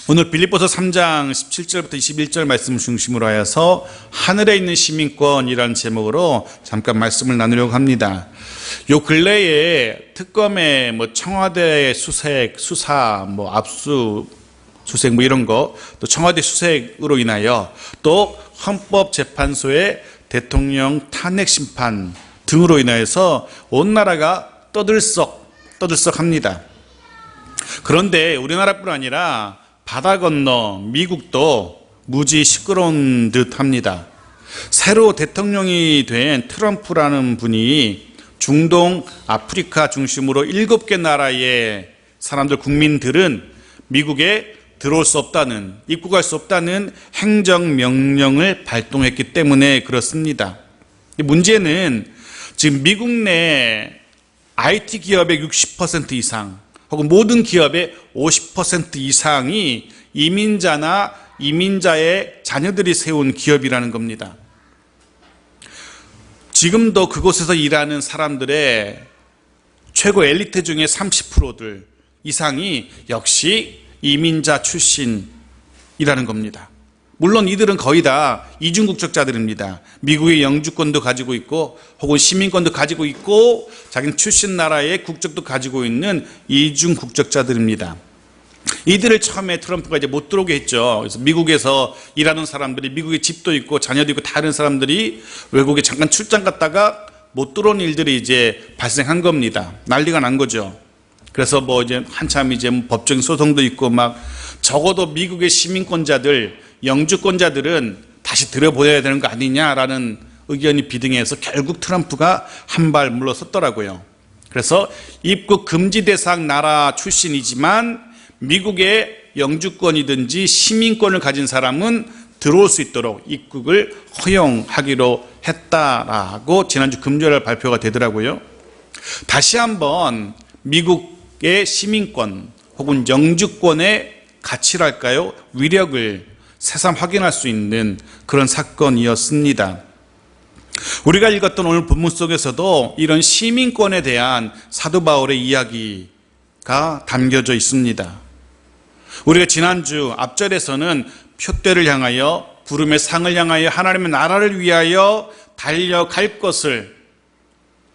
오늘 빌립보서 3장 17절부터 21절 말씀을 중심으로 하여서 하늘에 있는 시민권이라는 제목으로 잠깐 말씀을 나누려고 합니다. 요 근래에 특검에 청와대 수색, 수사, 압수수색 이런 거, 또 청와대 수색으로 인하여 또 헌법재판소의 대통령 탄핵 심판 등으로 인하여서 온 나라가 떠들썩합니다. 그런데 우리나라뿐 아니라 바다 건너 미국도 무지 시끄러운 듯 합니다. 새로 대통령이 된 트럼프라는 분이 중동, 아프리카 중심으로 7개 나라의 사람들, 국민들은 미국에 들어올 수 없다는, 입국할 수 없다는 행정명령을 발동했기 때문에 그렇습니다. 문제는 지금 미국 내 IT 기업의 60% 이상 혹은 모든 기업의 50% 이상이 이민자나 이민자의 자녀들이 세운 기업이라는 겁니다. 지금도 그곳에서 일하는 사람들의 최고 엘리트 중에 30%들 이상이 역시 이민자 출신이라는 겁니다. 물론 이들은 거의 다 이중 국적자들입니다. 미국의 영주권도 가지고 있고 혹은 시민권도 가지고 있고 자기는 출신 나라의 국적도 가지고 있는 이중 국적자들입니다. 이들을 처음에 트럼프가 이제 못 들어오게 했죠. 그래서 미국에서 일하는 사람들이, 미국에 집도 있고 자녀도 있고 다른 사람들이 외국에 잠깐 출장 갔다가 못 들어온 일들이 이제 발생한 겁니다. 난리가 난 거죠. 그래서 이제 한참 이제 법적인 소송도 있고 적어도 미국의 시민권자들, 영주권자들은 다시 들여보내야 되는 거 아니냐라는 의견이 비등해서 결국 트럼프가 한 발 물러섰더라고요. 그래서 입국 금지 대상 나라 출신이지만 미국의 영주권이든지 시민권을 가진 사람은 들어올 수 있도록 입국을 허용하기로 했다라고 지난주 금요일 발표가 되더라고요. 다시 한번 미국의 시민권 혹은 영주권의 가치랄까요? 위력을 새삼 확인할 수 있는 그런 사건이었습니다. 우리가 읽었던 오늘 본문 속에서도 이런 시민권에 대한 사도 바울의 이야기가 담겨져 있습니다. 우리가 지난주 앞절에서는 표대를 향하여, 부름의 상을 향하여, 하나님의 나라를 위하여 달려갈 것을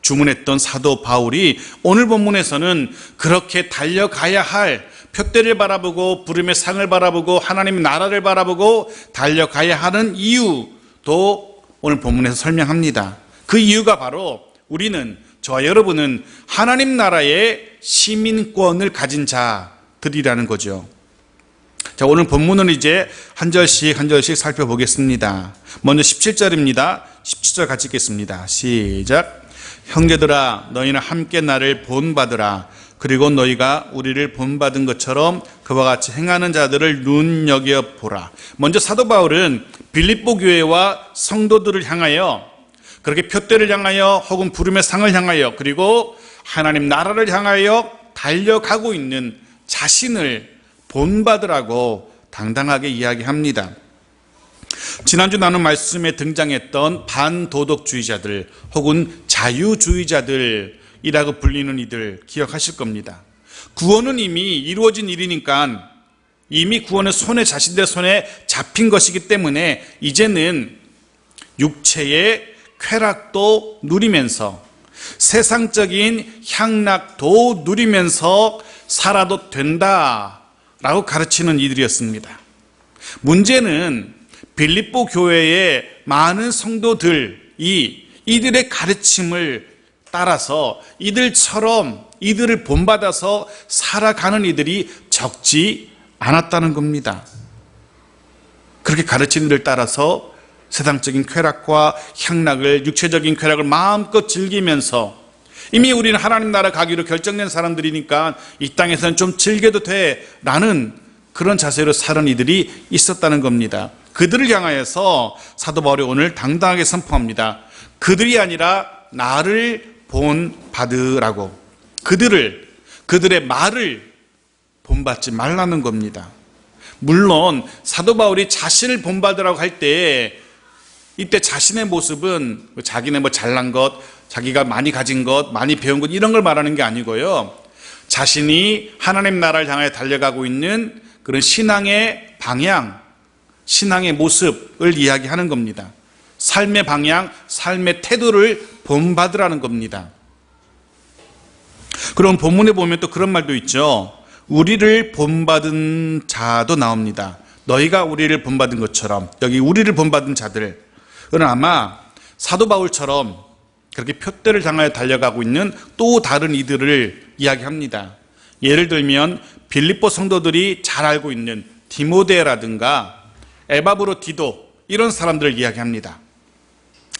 주문했던 사도 바울이 오늘 본문에서는 그렇게 달려가야 할, 표대를 바라보고 부름의 상을 바라보고 하나님의 나라를 바라보고 달려가야 하는 이유도 오늘 본문에서 설명합니다. 그 이유가 바로 우리는, 저와 여러분은 하나님 나라의 시민권을 가진 자들이라는 거죠. 자, 오늘 본문은 이제 한 절씩 살펴보겠습니다. 먼저 17절입니다. 17절 같이 읽겠습니다. 시작. 형제들아, 너희는 함께 나를 본받으라. 그리고 너희가 우리를 본받은 것처럼 그와 같이 행하는 자들을 눈여겨보라. 먼저 사도 바울은 빌립보 교회와 성도들을 향하여, 그렇게 표대를 향하여 혹은 부름의 상을 향하여, 그리고 하나님 나라를 향하여 달려가고 있는 자신을 본받으라고 당당하게 이야기합니다. 지난주 나눈 말씀에 등장했던 반도덕주의자들 혹은 자유주의자들이라고 불리는 이들 기억하실 겁니다. 구원은 이미 이루어진 일이니까, 이미 구원은 자신들의 손에 잡힌 것이기 때문에 이제는 육체의 쾌락도 누리면서 세상적인 향락도 누리면서 살아도 된다라고 가르치는 이들이었습니다. 문제는 빌립보 교회의 많은 성도들이 이들의 가르침을 따라서 이들처럼 이들을 본받아서 살아가는 이들이 적지 않았다는 겁니다. 그렇게 가르치는 이들을 따라서 세상적인 쾌락과 향락을, 육체적인 쾌락을 마음껏 즐기면서 이미 우리는 하나님 나라 가기로 결정된 사람들이니까 이 땅에서는 좀 즐겨도 돼 라는 그런 자세로 사는 이들이 있었다는 겁니다. 그들을 향하여서 사도 바울이 오늘 당당하게 선포합니다. 그들이 아니라 나를 본받으라고. 그들의 말을 본받지 말라는 겁니다. 물론 사도 바울이 자신을 본받으라고 할 때 이때 자신의 모습은 자기네 잘난 것, 자기가 많이 가진 것, 많이 배운 것 이런 걸 말하는 게 아니고요. 자신이 하나님 나라를 향해 달려가고 있는 그런 신앙의 방향, 신앙의 모습을 이야기하는 겁니다. 삶의 방향, 삶의 태도를 본받으라는 겁니다. 그럼 본문에 보면 또 그런 말도 있죠. 우리를 본받은 자도 나옵니다. 너희가 우리를 본받은 것처럼, 여기 우리를 본받은 자들은 아마 사도 바울처럼 그렇게 표대를 향하여 달려가고 있는 또 다른 이들을 이야기합니다. 예를 들면 빌립보 성도들이 잘 알고 있는 디모데라든가 에바브로디도, 이런 사람들을 이야기합니다.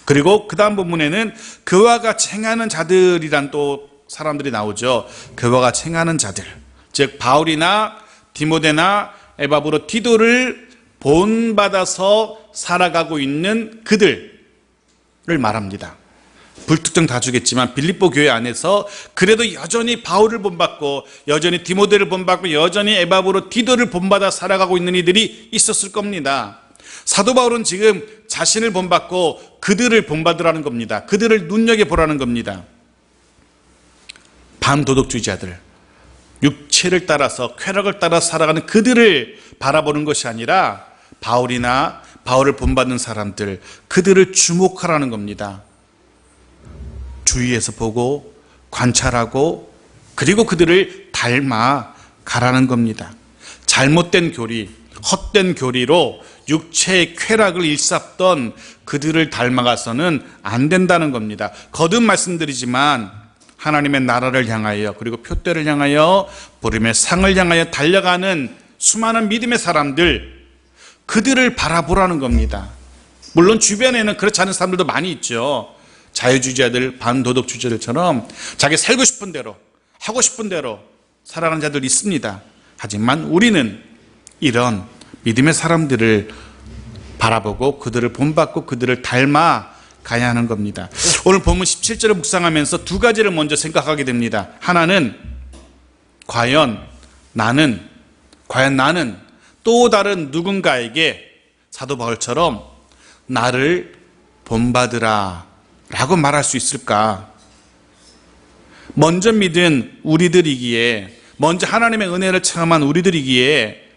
그리고 그 다음 본문에는 그와 같이 행하는 자들이란 또 사람들이 나오죠. 그와 같이 행하는 자들, 즉 바울이나 디모데나 에바브로디도를 본받아서 살아가고 있는 그들을 말합니다. 불특정 다수겠지만 빌립보 교회 안에서 그래도 여전히 바울을 본받고 여전히 디모데를 본받고 여전히 에바브로디도를 본받아 살아가고 있는 이들이 있었을 겁니다. 사도 바울은 지금 자신을 본받고 그들을 본받으라는 겁니다. 그들을 눈여겨보라는 겁니다. 반도덕주의자들, 육체를 따라서 쾌락을 따라 살아가는 그들을 바라보는 것이 아니라 바울이나 바울을 본받는 사람들, 그들을 주목하라는 겁니다. 주위에서 보고 관찰하고 그리고 그들을 닮아 가라는 겁니다. 잘못된 교리, 헛된 교리로 육체의 쾌락을 일삼던 그들을 닮아가서는 안 된다는 겁니다. 거듭 말씀드리지만 하나님의 나라를 향하여 그리고 표대를 향하여 부름의 상을 향하여 달려가는 수많은 믿음의 사람들, 그들을 바라보라는 겁니다. 물론 주변에는 그렇지 않은 사람들도 많이 있죠. 자유주의자들, 반도덕주의자들처럼 자기 살고 싶은 대로, 하고 싶은 대로 살아가는 자들 있습니다. 하지만 우리는 이런 믿음의 사람들을 바라보고 그들을 본받고 그들을 닮아 가야 하는 겁니다. 오늘 본문 17절을 묵상하면서 두 가지를 먼저 생각하게 됩니다. 하나는 과연 나는 또 다른 누군가에게 사도 바울처럼 나를 본받으라 라고 말할 수 있을까? 먼저 믿은 우리들이기에, 먼저 하나님의 은혜를 체험한 우리들이기에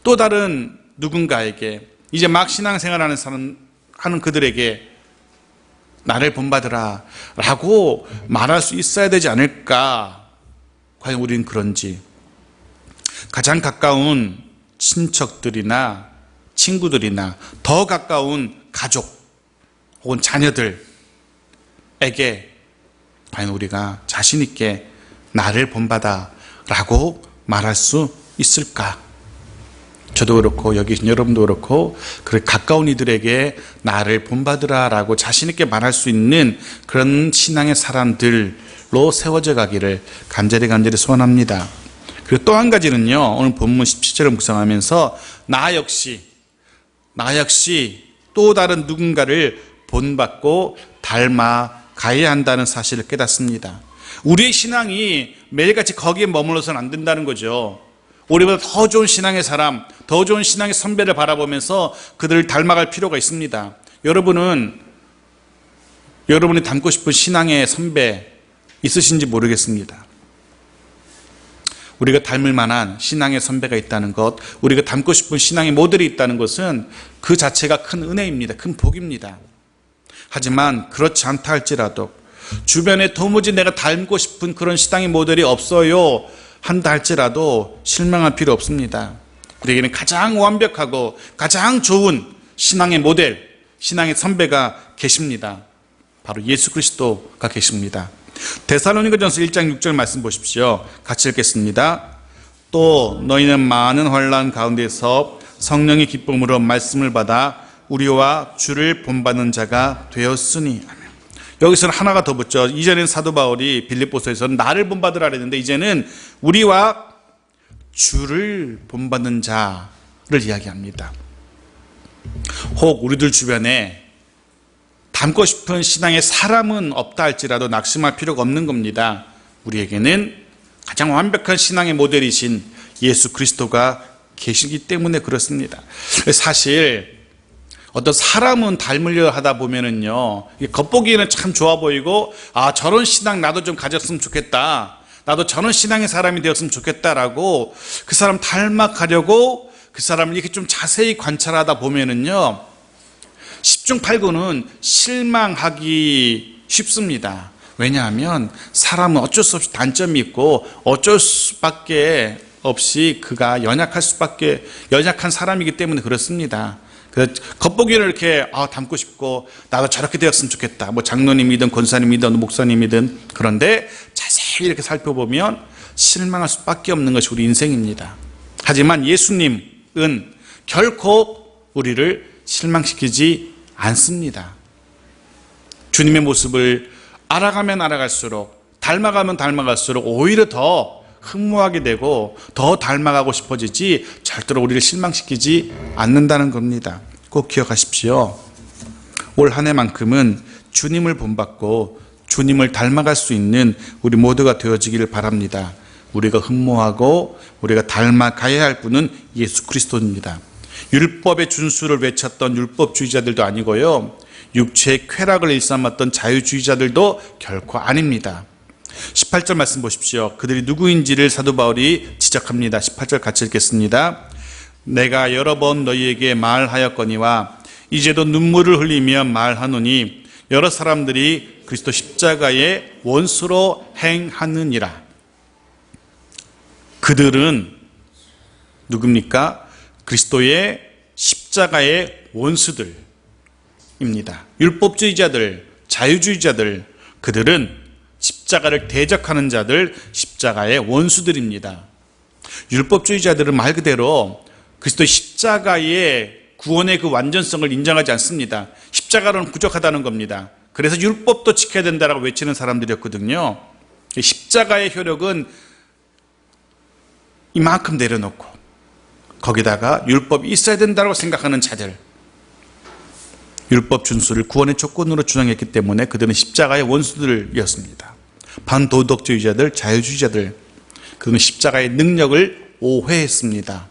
또 다른 누군가에게, 이제 막 신앙생활하는 사람, 하는 그들에게 나를 본받으라 라고 말할 수 있어야 되지 않을까? 과연 우리는 그런지. 가장 가까운 친척들이나 친구들이나 더 가까운 가족 혹은 자녀들에게 과연 우리가 자신 있게 나를 본받아 라고 말할 수 있을까? 저도 그렇고 여기 계신 여러분도 그렇고 그렇게 가까운 이들에게 나를 본받으라 라고 자신 있게 말할 수 있는 그런 신앙의 사람들로 세워져 가기를 간절히 소원합니다. 그리고 또 한 가지는요, 오늘 본문 17절을 묵상하면서 나 역시 또 다른 누군가를 본받고 닮아 가야 한다는 사실을 깨닫습니다. 우리의 신앙이 매일같이 거기에 머물러서는 안 된다는 거죠. 우리보다 더 좋은 신앙의 사람, 더 좋은 신앙의 선배를 바라보면서 그들을 닮아갈 필요가 있습니다. 여러분이 닮고 싶은 신앙의 선배 있으신지 모르겠습니다. 우리가 닮을 만한 신앙의 선배가 있다는 것, 우리가 닮고 싶은 신앙의 모델이 있다는 것은 그 자체가 큰 은혜입니다. 큰 복입니다. 하지만 그렇지 않다 할지라도 주변에 도무지 내가 닮고 싶은 그런 신앙의 모델이 없어요 한다 할지라도 실망할 필요 없습니다. 우리에게는 가장 완벽하고 가장 좋은 신앙의 모델, 신앙의 선배가 계십니다. 바로 예수 그리스도가 계십니다. 데살로니가전서 1장 6절 말씀 보십시오. 같이 읽겠습니다. 또 너희는 많은 환난 가운데서 성령의 기쁨으로 말씀을 받아 우리와 주를 본받는 자가 되었으니. 여기서는 하나가 더 붙죠. 이전에는 사도 바울이 빌립보서에서는 나를 본받으라 그랬는데 이제는 우리와 주를 본받는 자를 이야기합니다. 혹 우리들 주변에 닮고 싶은 신앙의 사람은 없다 할지라도 낙심할 필요가 없는 겁니다. 우리에게는 가장 완벽한 신앙의 모델이신 예수 그리스도가 계시기 때문에 그렇습니다. 사실 어떤 사람은 닮으려 하다 보면은요, 겉보기에는 참 좋아 보이고, 아, 저런 신앙 나도 좀 가졌으면 좋겠다. 나도 저런 신앙의 사람이 되었으면 좋겠다라고 그 사람 닮아가려고 그 사람을 이렇게 좀 자세히 관찰하다 보면은요, 10중 8구는 실망하기 쉽습니다. 왜냐하면 사람은 어쩔 수 없이 단점이 있고 어쩔 수밖에 없이 그가 연약한 사람이기 때문에 그렇습니다. 그래서 겉보기를 이렇게 닮고 싶고 나도 저렇게 되었으면 좋겠다. 뭐 장로님이든 권사님이든 목사님이든. 그런데 자세히 이렇게 살펴보면 실망할 수밖에 없는 것이 우리 인생입니다. 하지만 예수님은 결코 우리를 실망시키지 않습니다. 주님의 모습을 알아가면 알아갈수록, 닮아가면 닮아갈수록 오히려 더 흠모하게 되고 더 닮아가고 싶어지지 절대로 우리를 실망시키지 않는다는 겁니다. 꼭 기억하십시오. 올 한 해만큼은 주님을 본받고 주님을 닮아갈 수 있는 우리 모두가 되어지기를 바랍니다. 우리가 흠모하고 우리가 닮아가야 할 분은 예수 그리스도입니다. 율법의 준수를 외쳤던 율법주의자들도 아니고요, 육체의 쾌락을 일삼았던 자유주의자들도 결코 아닙니다. 18절 말씀 보십시오. 그들이 누구인지를 사도 바울이 지적합니다. 18절 같이 읽겠습니다. 내가 여러 번 너희에게 말하였거니와 이제도 눈물을 흘리며 말하노니 여러 사람들이 그리스도 십자가의 원수로 행하느니라. 그들은 누굽니까? 그리스도의 십자가의 원수들입니다. 율법주의자들, 자유주의자들, 그들은 십자가를 대적하는 자들, 십자가의 원수들입니다. 율법주의자들은 말 그대로 그리스도의 십자가의 구원의 그 완전성을 인정하지 않습니다. 십자가로는 부족하다는 겁니다. 그래서 율법도 지켜야 된다라고 외치는 사람들이었거든요. 십자가의 효력은 이만큼 내려놓고 거기다가 율법이 있어야 된다고 생각하는 자들, 율법 준수를 구원의 조건으로 주장했기 때문에 그들은 십자가의 원수들이었습니다. 반도덕주의자들, 자유주의자들, 그들은 십자가의 능력을 오해했습니다.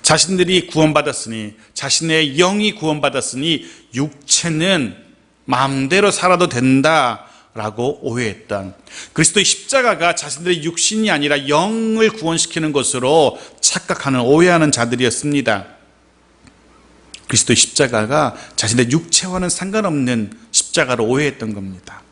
자신들이 구원받았으니, 자신의 영이 구원받았으니 육체는 마음대로 살아도 된다라고 오해했던, 그리스도의 십자가가 자신들의 육신이 아니라 영을 구원시키는 것으로 착각하는, 오해하는 자들이었습니다. 그리스도의 십자가가 자신의 육체와는 상관없는 십자가로 오해했던 겁니다.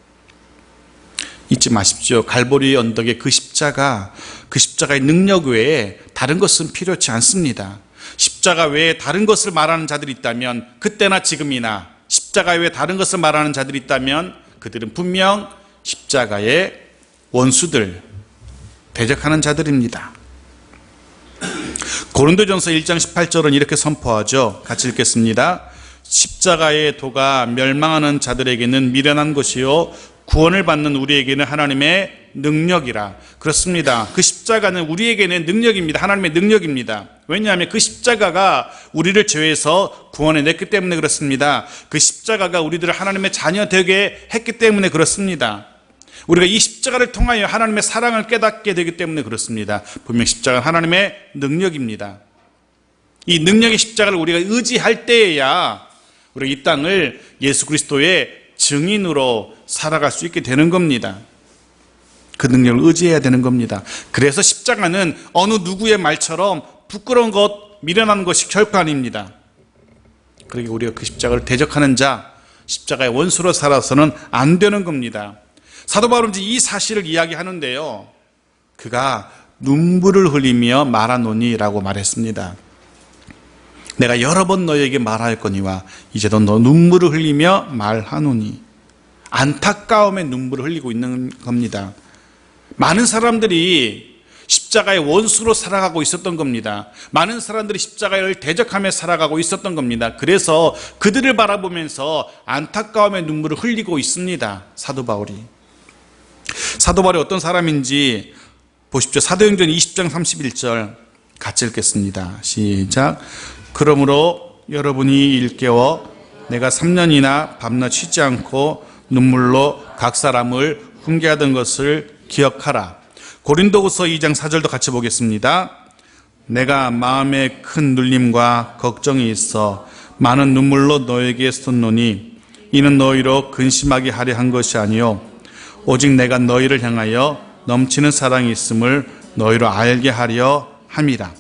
잊지 마십시오. 갈보리 언덕의 그 십자가의 능력 외에 다른 것은 필요치 않습니다. 십자가 외에 다른 것을 말하는 자들이 있다면, 그때나 지금이나 십자가 외에 다른 것을 말하는 자들이 있다면 그들은 분명 십자가의 원수들, 대적하는 자들입니다. 고린도전서 1장 18절은 이렇게 선포하죠. 같이 읽겠습니다. 십자가의 도가 멸망하는 자들에게는 미련한 것이요 구원을 받는 우리에게는 하나님의 능력이라. 그렇습니다. 그 십자가는 우리에게는 능력입니다. 하나님의 능력입니다. 왜냐하면 그 십자가가 우리를 죄에서 구원해냈기 때문에 그렇습니다. 그 십자가가 우리들을 하나님의 자녀 되게 했기 때문에 그렇습니다. 우리가 이 십자가를 통하여 하나님의 사랑을 깨닫게 되기 때문에 그렇습니다. 분명 십자가는 하나님의 능력입니다. 이 능력의 십자가를 우리가 의지할 때에야 우리가 이 땅을 예수 그리스도의 증인으로 살아갈 수 있게 되는 겁니다. 그 능력을 의지해야 되는 겁니다. 그래서 십자가는 어느 누구의 말처럼 부끄러운 것, 미련한 것이 결코 아닙니다. 그러기에 우리가 그 십자가를 대적하는 자, 십자가의 원수로 살아서는 안 되는 겁니다. 사도 바울은 이 사실을 이야기하는데요, 그가 눈물을 흘리며 말하노니라고 말했습니다. 내가 여러 번 너에게 말하였거니와 이제도 너 눈물을 흘리며 말하노니. 안타까움에 눈물을 흘리고 있는 겁니다. 많은 사람들이 십자가의 원수로 살아가고 있었던 겁니다. 많은 사람들이 십자가를 대적하며 살아가고 있었던 겁니다. 그래서 그들을 바라보면서 안타까움의 눈물을 흘리고 있습니다. 사도 바울이 어떤 사람인지 보십시오. 사도행전 20장 31절 같이 읽겠습니다. 시작. 그러므로 여러분이 일깨워 내가 3년이나 밤낮 쉬지 않고 눈물로 각 사람을 훈계하던 것을 기억하라. 고린도후서 2장 4절도 같이 보겠습니다. 내가 마음에 큰 눌림과 걱정이 있어 많은 눈물로 너에게 쏟노니 이는 너희로 근심하게 하려 한 것이 아니요 오직 내가 너희를 향하여 넘치는 사랑이 있음을 너희로 알게 하려 함이라.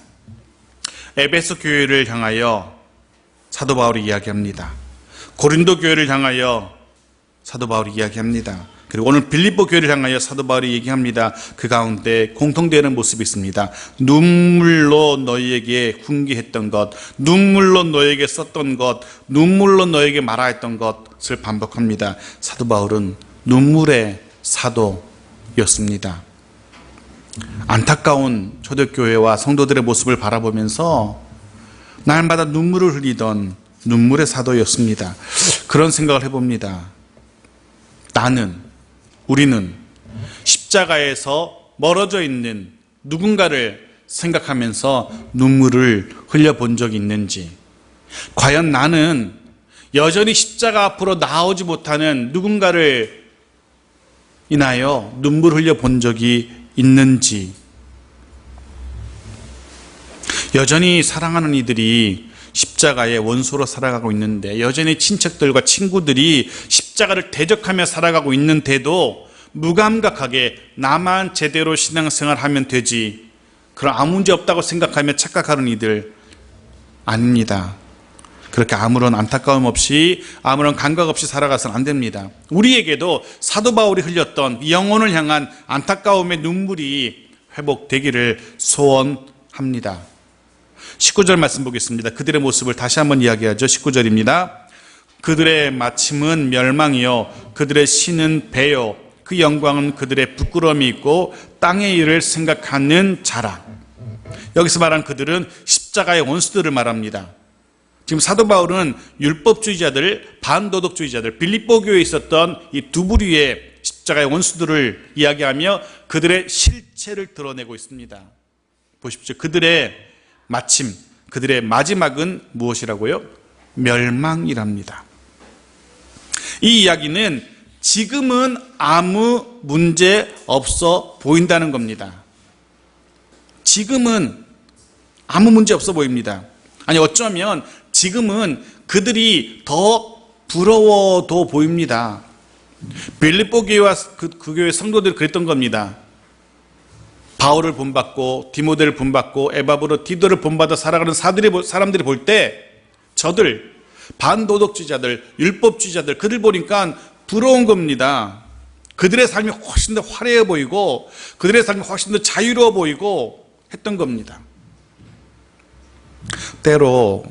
에베소 교회를 향하여 사도 바울이 이야기합니다. 고린도 교회를 향하여 사도 바울이 이야기합니다. 그리고 오늘 빌립보 교회를 향하여 사도 바울이 얘기합니다. 그 가운데 공통되는 모습이 있습니다. 눈물로 너희에게 훈계했던 것, 눈물로 너희에게 썼던 것, 눈물로 너희에게 말하였던 것을 반복합니다. 사도 바울은 눈물의 사도였습니다. 안타까운 초대교회와 성도들의 모습을 바라보면서 날마다 눈물을 흘리던 눈물의 사도였습니다. 그런 생각을 해봅니다. 우리는 십자가에서 멀어져 있는 누군가를 생각하면서 눈물을 흘려본 적이 있는지, 과연 나는 여전히 십자가 앞으로 나오지 못하는 누군가를 인하여 눈물 흘려본 적이 있는지, 여전히 사랑하는 이들이 십자가의 원수로 살아가고 있는데, 여전히 친척들과 친구들이 십자가를 대적하며 살아가고 있는데도 무감각하게 나만 제대로 신앙생활하면 되지, 그럼 아무 문제 없다고 생각하며 착각하는 이들 아닙니다. 그렇게 아무런 안타까움 없이, 아무런 감각 없이 살아가서는 안 됩니다. 우리에게도 사도 바울이 흘렸던 영혼을 향한 안타까움의 눈물이 회복되기를 소원합니다. 19절 말씀 보겠습니다. 그들의 모습을 다시 한번 이야기하죠. 19절입니다. 그들의 마침은 멸망이요 그들의 신은 배요 그 영광은 그들의 부끄러움이 있고 땅의 일을 생각하는 자라. 여기서 말한 그들은 십자가의 원수들을 말합니다. 지금 사도 바울은 율법주의자들, 반도덕주의자들, 빌립보 교회에 있었던 이 두 부류의 십자가의 원수들을 이야기하며 그들의 실체를 드러내고 있습니다. 보십시오. 그들의 마침, 그들의 마지막은 무엇이라고요? 멸망이랍니다. 이 이야기는 지금은 아무 문제 없어 보인다는 겁니다. 지금은 아무 문제 없어 보입니다. 아니, 어쩌면 지금은 그들이 더 부러워도 보입니다. 빌립보 교회와 그 교회 성도들이 그랬던 겁니다. 바울을 본받고 디모데를 본받고 에바브로 디도를 본받아 살아가는 사람들이 볼 때 저들 반도덕주의자들, 율법주의자들, 그들 보니까 부러운 겁니다. 그들의 삶이 훨씬 더 화려해 보이고 그들의 삶이 훨씬 더 자유로워 보이고 했던 겁니다. 때로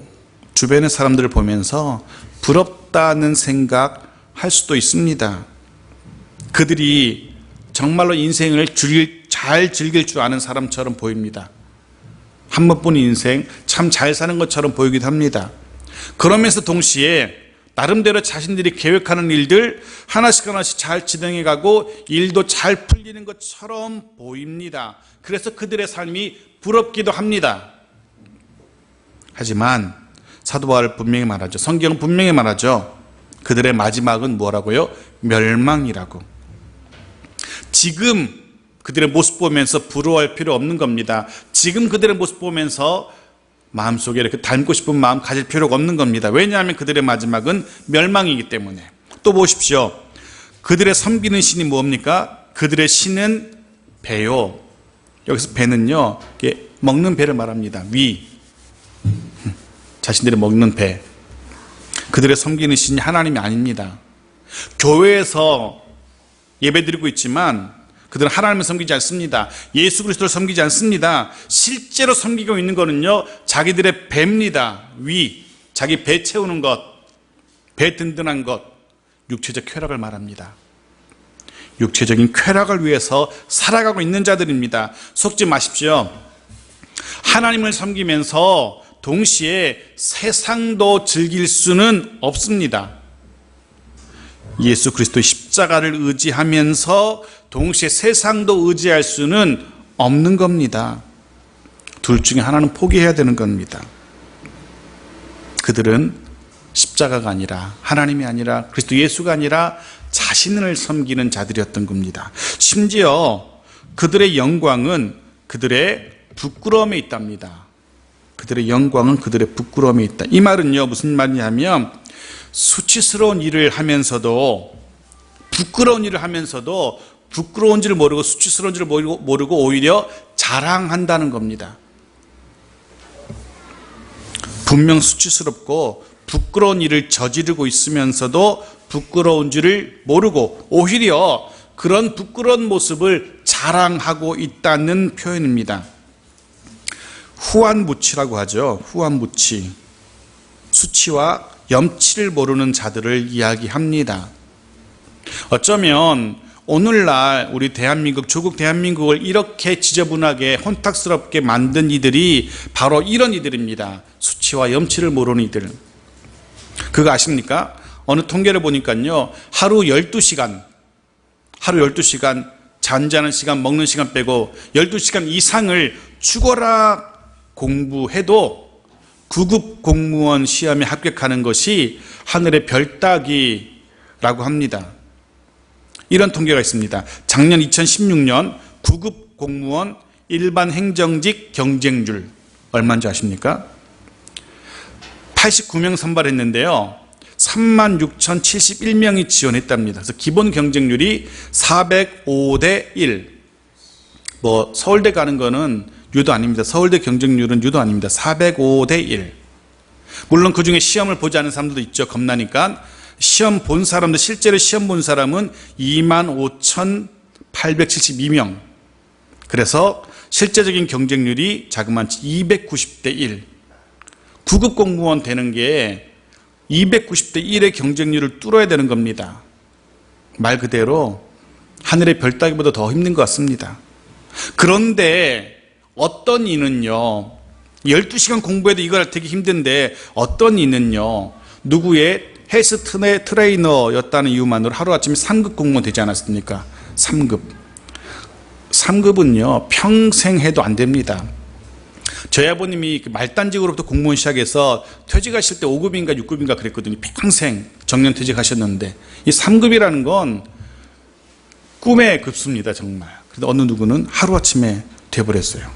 주변의 사람들을 보면서 부럽다는 생각할 수도 있습니다. 그들이 정말로 인생을 잘 즐길 줄 아는 사람처럼 보입니다. 한 번뿐인 인생 참 잘 사는 것처럼 보이기도 합니다. 그러면서 동시에 나름대로 자신들이 계획하는 일들 하나씩 하나씩 잘 진행해가고 일도 잘 풀리는 것처럼 보입니다. 그래서 그들의 삶이 부럽기도 합니다. 하지만 사도 바울 분명히 말하죠. 성경은 분명히 말하죠. 그들의 마지막은 뭐라고요? 멸망이라고. 지금 그들의 모습 보면서 부러워할 필요 없는 겁니다. 지금 그들의 모습 보면서 마음속에 이렇게 닮고 싶은 마음 가질 필요가 없는 겁니다. 왜냐하면 그들의 마지막은 멸망이기 때문에. 또 보십시오. 그들의 섬기는 신이 뭡니까? 그들의 신은 배요. 여기서 배는요, 먹는 배를 말합니다. 위. 자신들이 먹는 배. 그들의 섬기는 신이 하나님이 아닙니다. 교회에서 예배드리고 있지만 그들은 하나님을 섬기지 않습니다. 예수 그리스도를 섬기지 않습니다. 실제로 섬기고 있는 것은요, 자기들의 배입니다. 위, 자기 배 채우는 것, 배 든든한 것, 육체적 쾌락을 말합니다. 육체적인 쾌락을 위해서 살아가고 있는 자들입니다. 속지 마십시오. 하나님을 섬기면서 동시에 세상도 즐길 수는 없습니다. 예수 그리스도의 십자가를 의지하면서 동시에 세상도 의지할 수는 없는 겁니다. 둘 중에 하나는 포기해야 되는 겁니다. 그들은 십자가가 아니라, 하나님이 아니라, 그리스도 예수가 아니라 자신을 섬기는 자들이었던 겁니다. 심지어 그들의 영광은 그들의 부끄러움에 있답니다. 그들의 영광은 그들의 부끄러움에 있다. 이 말은요, 무슨 말이냐면 수치스러운 일을 하면서도, 부끄러운 일을 하면서도 부끄러운지를 모르고 수치스러운지를 모르고 오히려 자랑한다는 겁니다. 분명 수치스럽고 부끄러운 일을 저지르고 있으면서도 부끄러운지를 모르고 오히려 그런 부끄러운 모습을 자랑하고 있다는 표현입니다. 후한무치라고 하죠. 후한무치. 수치와 염치를 모르는 자들을 이야기합니다. 어쩌면 오늘날 우리 대한민국, 조국 대한민국을 이렇게 지저분하게 혼탁스럽게 만든 이들이 바로 이런 이들입니다. 수치와 염치를 모르는 이들. 그거 아십니까? 어느 통계를 보니까요, 하루 12시간 잠자는 시간, 먹는 시간 빼고 12시간 이상을 죽어라 공부해도 9급 공무원 시험에 합격하는 것이 하늘의 별 따기라고 합니다. 이런 통계가 있습니다. 작년 2016년 9급 공무원 일반 행정직 경쟁률 얼마인지 아십니까? 89명 선발했는데요. 36,071명이 지원했답니다. 그래서 기본 경쟁률이 405대 1. 서울대 가는 거는 유도 아닙니다. 서울대 경쟁률은 유도 아닙니다. 405대 1. 물론 그 중에 시험을 보지 않은 사람들도 있죠. 겁나니까. 시험 본 사람들, 실제로 시험 본 사람은 25,872명. 그래서 실제적인 경쟁률이 자그마치 290대 1. 9급 공무원 되는 게 290대 1의 경쟁률을 뚫어야 되는 겁니다. 말 그대로 하늘의 별 따기보다 더 힘든 것 같습니다. 그런데 어떤 이는요, 12시간 공부해도 이걸 되게 힘든데 어떤 이는요, 누구의 헬스 트레이너였다는 이유만으로 하루아침에 3급 공무원 되지 않았습니까? 3급. 3급은요, 평생 해도 안 됩니다. 저희 아버님이 말단직으로부터 공무원 시작해서 퇴직하실 때 5급인가 6급인가 그랬거든요. 평생 정년 퇴직하셨는데 이 3급이라는 건 꿈의 급수입니다, 정말. 그런데 어느 누구는 하루아침에 돼버렸어요.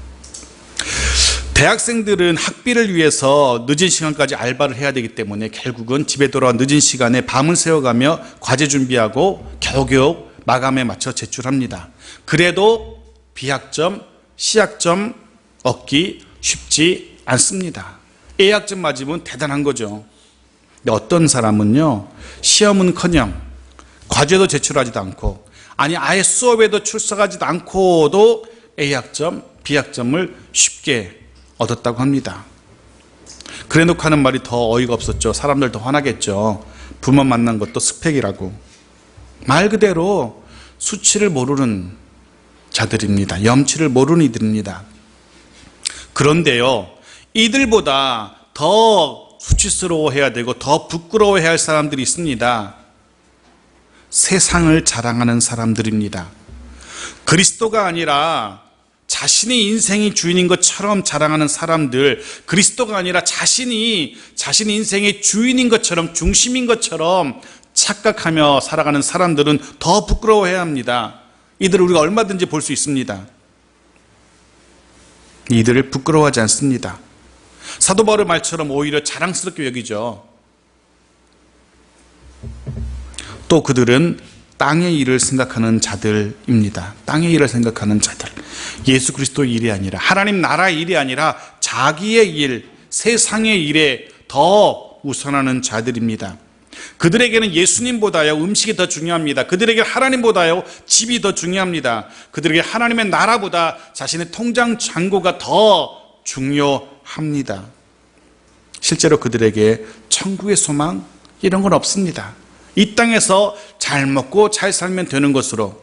대학생들은 학비를 위해서 늦은 시간까지 알바를 해야 되기 때문에 결국은 집에 돌아와 늦은 시간에 밤을 새워가며 과제 준비하고 겨우겨우 마감에 맞춰 제출합니다. 그래도 B학점, C학점 얻기 쉽지 않습니다. A학점 맞으면 대단한 거죠. 근데 어떤 사람은요, 시험은커녕 과제도 제출하지도 않고, 아니 아예 수업에도 출석하지도 않고도 A학점, B학점을 쉽게 얻었다고 합니다. 그래 놓고 하는 말이 더 어이가 없었죠. 사람들 더 화나겠죠. 부모 만난 것도 스펙이라고. 말 그대로 수치를 모르는 자들입니다. 염치를 모르는 이들입니다. 그런데요, 이들보다 더 수치스러워해야 되고 더 부끄러워해야 할 사람들이 있습니다. 세상을 자랑하는 사람들입니다. 그리스도가 아니라 자신의 인생이 주인인 것처럼 자랑하는 사람들, 그리스도가 아니라 자신이 자신의 인생의 주인인 것처럼, 중심인 것처럼 착각하며 살아가는 사람들은 더 부끄러워해야 합니다. 이들을 우리가 얼마든지 볼 수 있습니다. 이들을 부끄러워하지 않습니다. 사도 바울의 말처럼 오히려 자랑스럽게 여기죠. 또 그들은 땅의 일을 생각하는 자들입니다. 땅의 일을 생각하는 자들. 예수 그리스도의 일이 아니라, 하나님 나라의 일이 아니라 자기의 일, 세상의 일에 더 우선하는 자들입니다. 그들에게는 예수님보다요 음식이 더 중요합니다. 그들에게 하나님보다요 집이 더 중요합니다. 그들에게 하나님의 나라보다 자신의 통장 잔고가 더 중요합니다. 실제로 그들에게 천국의 소망 이런 건 없습니다. 이 땅에서 잘 먹고 잘 살면 되는 것으로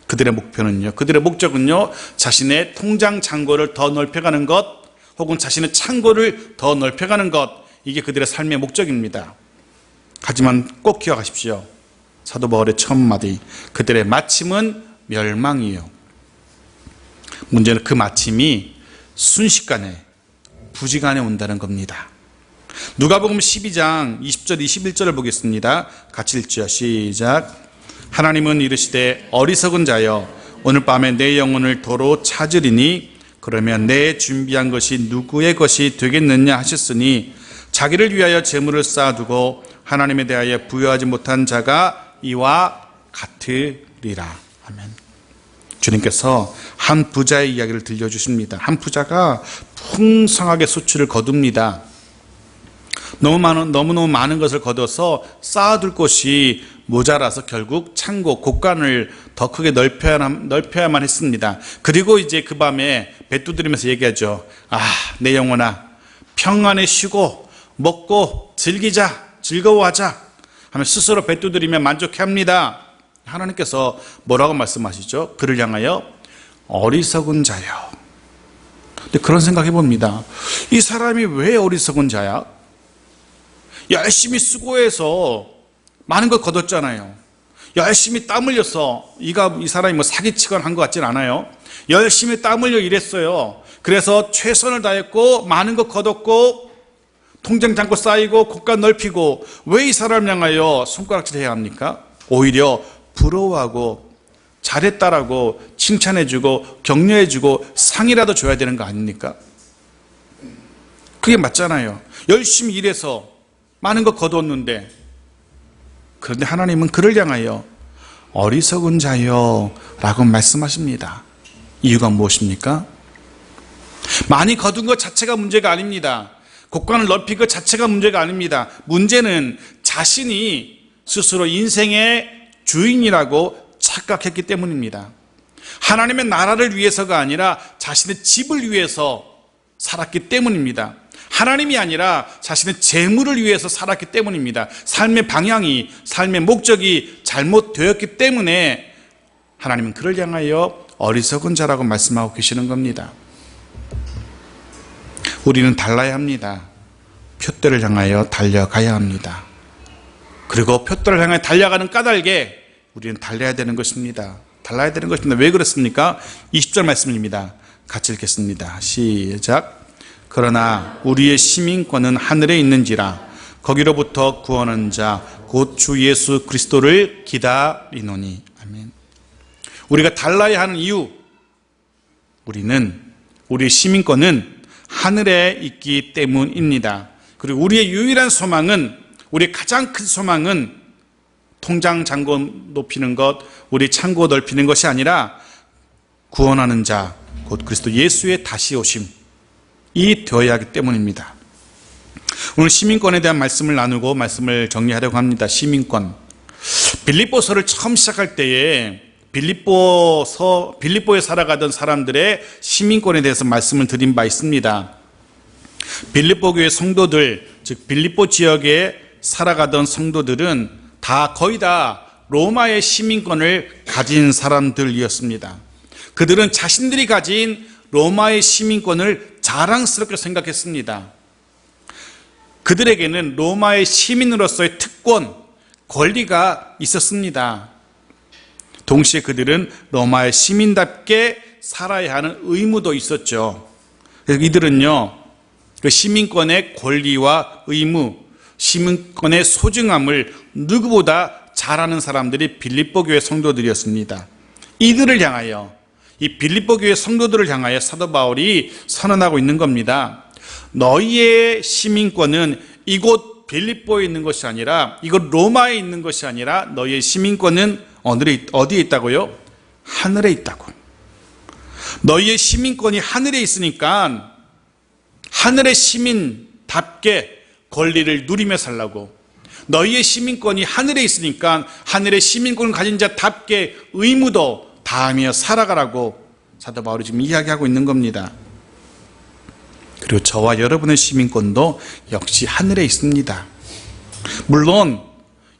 그들의 목표는요, 그들의 목적은요, 자신의 통장 잔고를 더 넓혀가는 것, 혹은 자신의 창고를 더 넓혀가는 것, 이게 그들의 삶의 목적입니다. 하지만 꼭 기억하십시오. 사도 바울의 첫 마디, 그들의 마침은 멸망이요. 문제는 그 마침이 순식간에, 부지간에 온다는 겁니다. 누가복음 12장 20절 21절을 보겠습니다. 같이 읽죠. 시작. 하나님은 이르시되 어리석은 자여, 오늘 밤에 내 영혼을 도로 찾으리니 그러면 내 준비한 것이 누구의 것이 되겠느냐 하셨으니, 자기를 위하여 재물을 쌓아두고 하나님에 대하여 부여하지 못한 자가 이와 같으리라 아멘. 주님께서 한 부자의 이야기를 들려주십니다. 한 부자가 풍성하게 수출을 거둡니다. 너무너무 많은 것을 거둬서 쌓아둘 곳이 모자라서 결국 창고, 곳간을 더 크게 넓혀야만 했습니다. 그리고 이제 그 밤에 배 두드리면서 얘기하죠. 내 영혼아, 평안에 쉬고 먹고 즐기자, 즐거워하자 하면 스스로 배 두드리며 만족해합니다. 하나님께서 뭐라고 말씀하시죠? 그를 향하여 어리석은 자여. 근데 그런 생각 해봅니다. 이 사람이 왜 어리석은 자야? 열심히 수고해서 많은 걸 거뒀잖아요. 열심히 땀 흘려서 이 사람이 뭐 사기치거나 한 것 같진 않아요. 열심히 땀 흘려 일했어요. 그래서 최선을 다했고 많은 거 거뒀고 통장 잔고 쌓이고 곳간 넓히고 왜 이 사람을 향하여 손가락질해야 합니까? 오히려 부러워하고 잘했다라고 칭찬해주고 격려해주고 상이라도 줘야 되는 거 아닙니까? 그게 맞잖아요. 열심히 일해서 많은 거 거뒀는데, 그런데 하나님은 그를 향하여 어리석은 자여 라고 말씀하십니다. 이유가 무엇입니까? 많이 거둔 것 자체가 문제가 아닙니다. 곳간을 넓힌 것 자체가 문제가 아닙니다. 문제는 자신이 스스로 인생의 주인이라고 착각했기 때문입니다. 하나님의 나라를 위해서가 아니라 자신의 집을 위해서 살았기 때문입니다. 하나님이 아니라 자신의 재물을 위해서 살았기 때문입니다. 삶의 방향이, 삶의 목적이 잘못되었기 때문에 하나님은 그를 향하여 어리석은 자라고 말씀하고 계시는 겁니다. 우리는 달라야 합니다. 푯대를 향하여 달려가야 합니다. 그리고 푯대를 향해 달려가는 까닭에 우리는 달려야 되는 것입니다. 달라야 되는 것입니다. 왜 그렇습니까? 20절 말씀입니다. 같이 읽겠습니다. 시작. 그러나 우리의 시민권은 하늘에 있는지라 거기로부터 구원하는 자 곧 주 예수 그리스도를 기다리노니. 아멘. 우리가 달라야 하는 이유, 우리의 시민권은 하늘에 있기 때문입니다. 그리고 우리의 유일한 소망은, 우리의 가장 큰 소망은 통장 잔고 높이는 것, 우리 창고 넓히는 것이 아니라 구원하는 자 곧 그리스도 예수의 다시 오심, 이 되어야 하기 때문입니다. 오늘 시민권에 대한 말씀을 나누고 말씀을 정리하려고 합니다. 시민권. 빌립보서를 처음 시작할 때에 빌립보에 살아가던 사람들의 시민권에 대해서 말씀을 드린 바 있습니다. 빌립보 교회 성도들, 즉 빌립보 지역에 살아가던 성도들은 거의 다 로마의 시민권을 가진 사람들이었습니다. 그들은 자신들이 가진 로마의 시민권을 자랑스럽게 생각했습니다. 그들에게는 로마의 시민으로서의 특권, 권리가 있었습니다. 동시에 그들은 로마의 시민답게 살아야 하는 의무도 있었죠. 그래서 이들은요, 그 시민권의 권리와 의무, 시민권의 소중함을 누구보다 잘 아는 사람들이 빌립보 교회 성도들이었습니다. 이들을 향하여, 이 빌립보 교회 성도들을 향하여 사도 바울이 선언하고 있는 겁니다. 너희의 시민권은 이곳 빌립보에 있는 것이 아니라, 이곳 로마에 있는 것이 아니라 너희의 시민권은 어디에 있다고요? 하늘에 있다고. 너희의 시민권이 하늘에 있으니까 하늘의 시민답게 권리를 누리며 살라고. 너희의 시민권이 하늘에 있으니까 하늘의 시민권을 가진 자답게 의무도 다하며 살아가라고 사도 바울이 지금 이야기하고 있는 겁니다. 그리고 저와 여러분의 시민권도 역시 하늘에 있습니다. 물론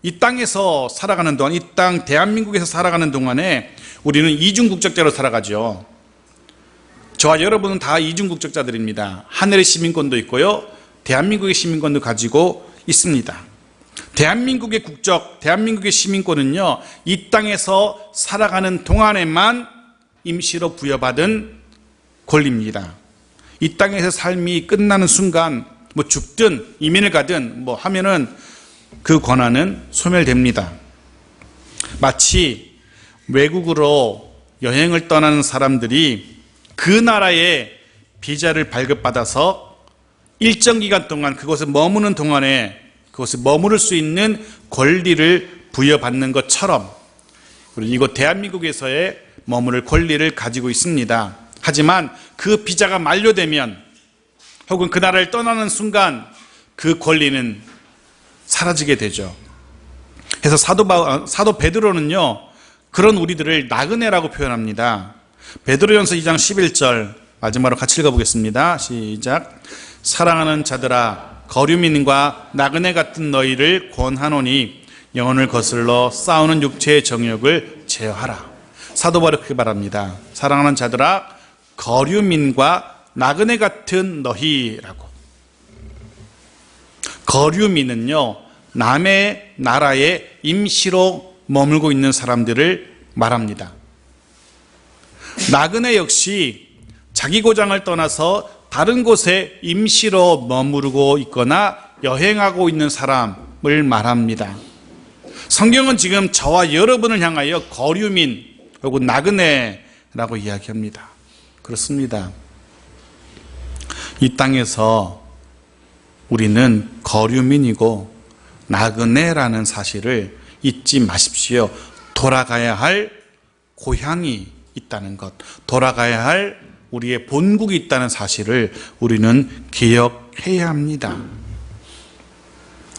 이 땅에서 살아가는 동안, 이 땅 대한민국에서 살아가는 동안에 우리는 이중국적자로 살아가죠. 저와 여러분은 다 이중국적자들입니다. 하늘의 시민권도 있고요, 대한민국의 시민권도 가지고 있습니다. 대한민국의 국적, 대한민국의 시민권은요, 이 땅에서 살아가는 동안에만 임시로 부여받은 권리입니다. 이 땅에서 삶이 끝나는 순간 죽든 이민을 가든 하면은 그 권한은 소멸됩니다. 마치 외국으로 여행을 떠나는 사람들이 그 나라의 비자를 발급받아서 일정 기간 동안 그곳에 머무는 동안에 그곳에 머무를 수 있는 권리를 부여받는 것처럼 우리 이곳 대한민국에서의 머무를 권리를 가지고 있습니다. 하지만 그 비자가 만료되면 혹은 그 나라를 떠나는 순간 그 권리는 사라지게 되죠. 그래서 사도 베드로는요, 그런 우리들을 나그네라고 표현합니다. 베드로전서 2장 11절 마지막으로 같이 읽어보겠습니다. 시작. 사랑하는 자들아, 거류민과 나그네 같은 너희를 권하노니 영혼을 거슬러 싸우는 육체의 정욕을 제어하라. 사도 바로 그렇게 말합니다. 사랑하는 자들아, 거류민과 나그네 같은 너희라고. 거류민은요, 남의 나라에 임시로 머물고 있는 사람들을 말합니다. 나그네 역시 자기 고장을 떠나서 다른 곳에 임시로 머무르고 있거나 여행하고 있는 사람을 말합니다. 성경은 지금 저와 여러분을 향하여 거류민 혹은 나그네라고 이야기합니다. 그렇습니다. 이 땅에서 우리는 거류민이고 나그네라는 사실을 잊지 마십시오. 돌아가야 할 고향이 있다는 것, 돌아가야 할 우리의 본국이 있다는 사실을 우리는 기억해야 합니다.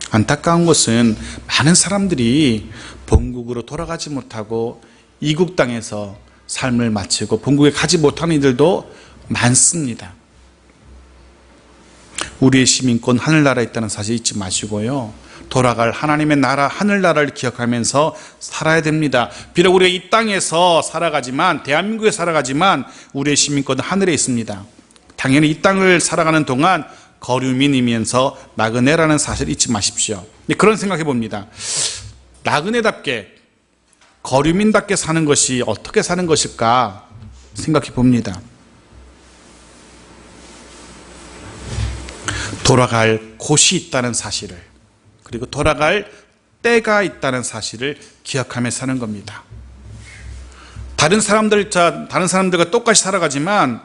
안타까운 것은 많은 사람들이 본국으로 돌아가지 못하고 이국 땅에서 삶을 마치고 본국에 가지 못하는 이들도 많습니다. 우리의 시민권 하늘나라에 있다는 사실 잊지 마시고요, 돌아갈 하나님의 나라 하늘나라를 기억하면서 살아야 됩니다. 비록 우리가 이 땅에서 살아가지만, 대한민국에 살아가지만 우리의 시민권은 하늘에 있습니다. 당연히 이 땅을 살아가는 동안 거류민이면서 나그네라는 사실을 잊지 마십시오. 그런 생각해 봅니다. 나그네답게 거류민답게 사는 것이 어떻게 사는 것일까 생각해 봅니다. 돌아갈 곳이 있다는 사실을, 그리고 돌아갈 때가 있다는 사실을 기억하며 사는 겁니다. 다른 사람들과 똑같이 살아가지만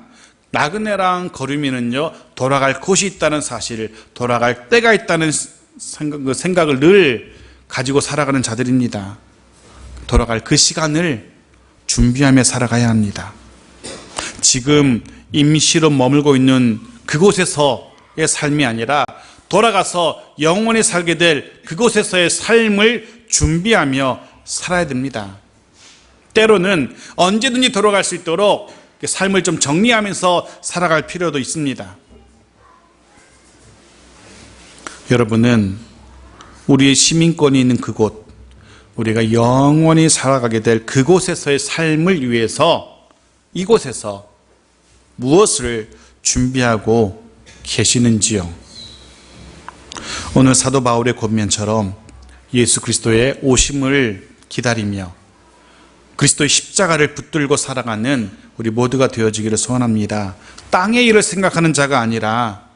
나그네랑 거류민은요, 돌아갈 곳이 있다는 사실을, 돌아갈 때가 있다는 생각을 늘 가지고 살아가는 자들입니다. 돌아갈 그 시간을 준비하며 살아가야 합니다. 지금 임시로 머물고 있는 그곳에서의 삶이 아니라 돌아가서 영원히 살게 될 그곳에서의 삶을 준비하며 살아야 됩니다. 때로는 언제든지 돌아갈 수 있도록 삶을 좀 정리하면서 살아갈 필요도 있습니다. 여러분은 우리의 시민권이 있는 그곳, 우리가 영원히 살아가게 될 그곳에서의 삶을 위해서 이곳에서 무엇을 준비하고 계시는지요? 오늘 사도 바울의 권면처럼 예수 그리스도의 오심을 기다리며 그리스도의 십자가를 붙들고 살아가는 우리 모두가 되어지기를 소원합니다. 땅의 일을 생각하는 자가 아니라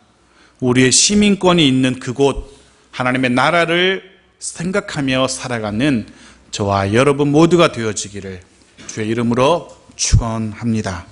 우리의 시민권이 있는 그곳, 하나님의 나라를 생각하며 살아가는 저와 여러분 모두가 되어지기를 주의 이름으로 축원합니다.